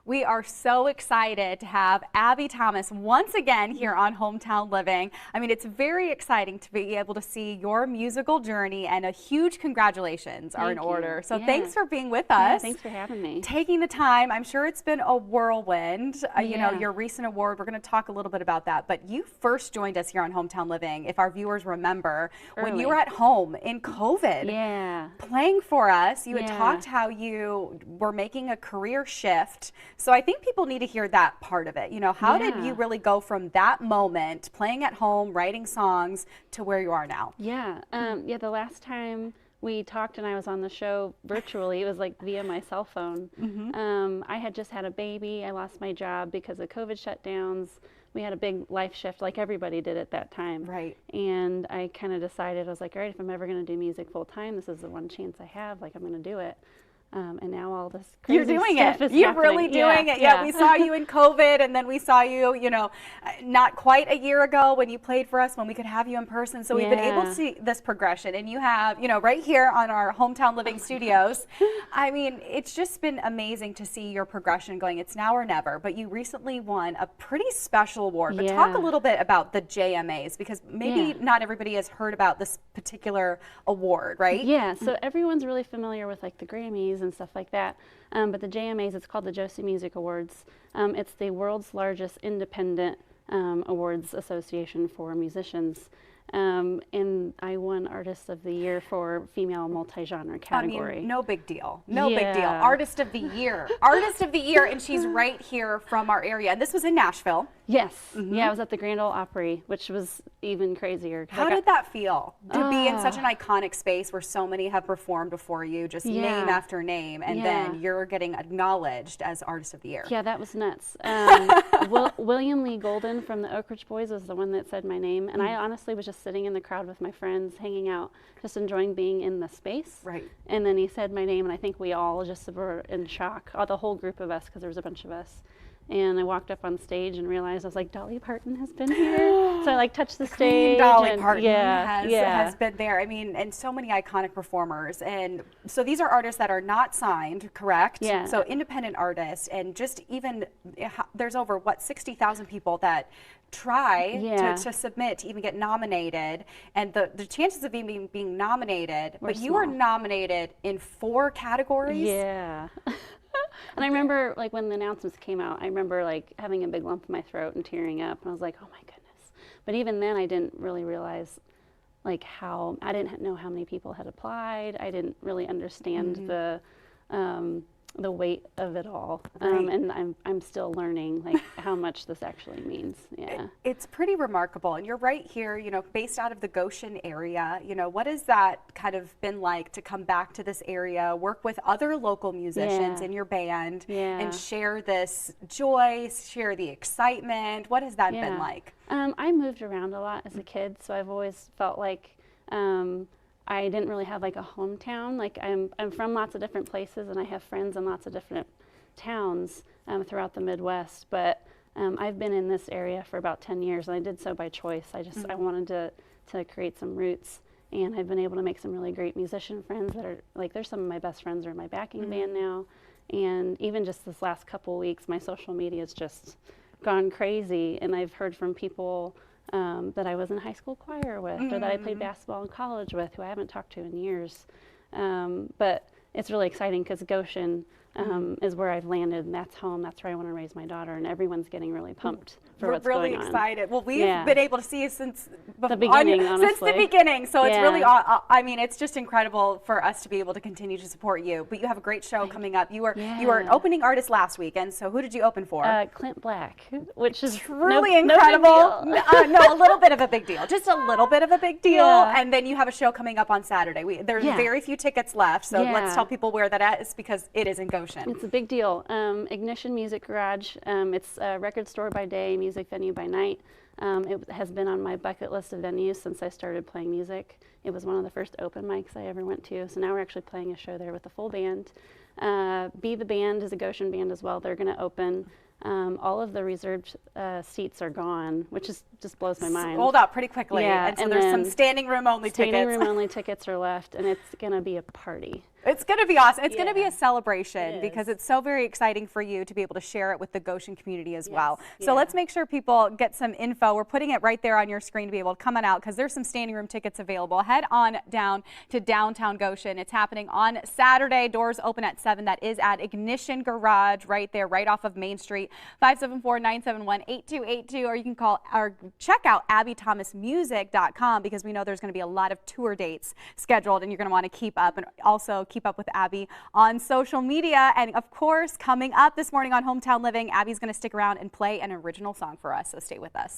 We are so excited to have Abbie Thomas once again here on Hometown Living. I mean, it's very exciting to be able to see your musical journey, and a huge congratulations are in order. So thanks for being with us. Yeah, thanks for having me. Taking the time. I'm sure it's been a whirlwind. You know, your recent award, we're going to talk a little bit about that, but you first joined us here on Hometown Living, if our viewers remember, when you were at home in COVID, playing for us. You had talked how you were making a career shift. So I think people need to hear that part of it. You know, how did you really go from that moment, playing at home, writing songs, to where you are now? The last time we talked and I was on the show virtually, it was like via my cell phone. I had just had a baby. I lost my job because of COVID shutdowns. We had a big life shift like everybody did at that time. And I kind of decided, I was like, all right, if I'm ever going to do music full time, this is the one chance I have, like I'm going to do it. And now all this crazy stuff is You're happening. really doing it. We saw you in COVID, and then we saw you, you know, not quite a year ago when you played for us, when we could have you in person. So we've been able to see this progression, and you have, you know, right here on our Hometown Living studios. I mean, it's just been amazing to see your progression going. It's now or never, but you recently won a pretty special award. But talk a little bit about the JMAs, because maybe not everybody has heard about this particular award, right? So everyone's really familiar with like the Grammys and stuff like that, but the JMAs, it's called the Josie Music Awards. It's the world's largest independent awards association for musicians, and I won Artist of the Year for female multi-genre category. I mean, no big deal. No big deal. Artist of the Year. Artist of the Year, and she's right here from our area. And this was in Nashville. Yes. I was at the Grand Ole Opry, which was even crazier. How did that feel, to be in such an iconic space where so many have performed before you, just name after name, and then you're getting acknowledged as Artist of the Year? That was nuts. William Lee Golden from the Oak Ridge Boys was the one that said my name, and I honestly was just sitting in the crowd with my friends, hanging out, just enjoying being in the space. And then he said my name, and I think we all just were in shock, the whole group of us, because there was a bunch of us. And I walked up on stage and realized, I was like, Dolly Parton has been here. So I like touched the stage. Dolly Parton has been there. I mean, and so many iconic performers. And so these are artists that are not signed, correct? So independent artists, and just even, there's over, what, 60,000 people that try to submit to even get nominated. And the chances of being nominated, but you are nominated in 4 categories? And I remember, like, when the announcements came out, I remember, like, having a big lump in my throat and tearing up. And I was like, oh, my goodness. But even then, I didn't really realize, like, I didn't know how many people had applied. I didn't really understand the weight of it all. And I'm still learning, like, how much this actually means. It's pretty remarkable. And you're right here, you know, based out of the Goshen area. You know, what has that kind of been like to come back to this area, work with other local musicians in your band, and share this joy, share the excitement? What has that been like? I moved around a lot as a kid, so I've always felt like I didn't really have like a hometown. Like I'm from lots of different places, and I have friends in lots of different towns throughout the Midwest. But I've been in this area for about 10 years, and I did so by choice. I wanted to create some roots, and I've been able to make some really great musician friends that are like, they're some of my best friends are in my backing band now. And even just this last couple weeks, my social media has just gone crazy, and I've heard from people that I was in high school choir with, or that I played basketball in college with, who I haven't talked to in years. But it's really exciting because Goshen is where I've landed, and that's home. That's where I want to raise my daughter, and everyone's getting really pumped for what's going on. We're really excited. Well, we've been able to see you since the beginning, honestly. Since the beginning, so it's really, I mean, it's just incredible for us to be able to continue to support you. But you have a great show coming up. You were an opening artist last weekend, so who did you open for? Clint Black, which is truly incredible. No, a little bit of a big deal. Just a little bit of a big deal. And then you have a show coming up on Saturday. There's very few tickets left, so let's tell people where that is, because it is in Goshen. It's a big deal. Ignition Music Garage. It's a record store by day, music venue by night. It has been on my bucket list of venues since I started playing music. It was one of the first open mics I ever went to. So now we're actually playing a show there with the full band. Be the Band is a Goshen band as well. They're going to open. All of the reserved seats are gone, which just blows my mind. Sold out pretty quickly. And so there's some standing room only tickets. Standing room only tickets are left, and it's going to be a party. It's going to be awesome. It's going to be Yeah. a celebration It because is. it's so very exciting for you to be able to share it with the Goshen community as well. Yes. So Yeah. let's make sure people get some info. We're putting it right there on your screen to be able to come on out because there's some standing room tickets available. Head on down to downtown Goshen. It's happening on Saturday. Doors open at 7. That is at Ignition Garage right there, right off of Main Street, 574-971-8282, or you can call or check out AbbieThomasMusic.com because we know there's going to be a lot of tour dates scheduled and you're going to want to keep up and also keep up with Abbie on social media. And of course, coming up this morning on Hometown Living, Abbie's going to stick around and play an original song for us, so stay with us.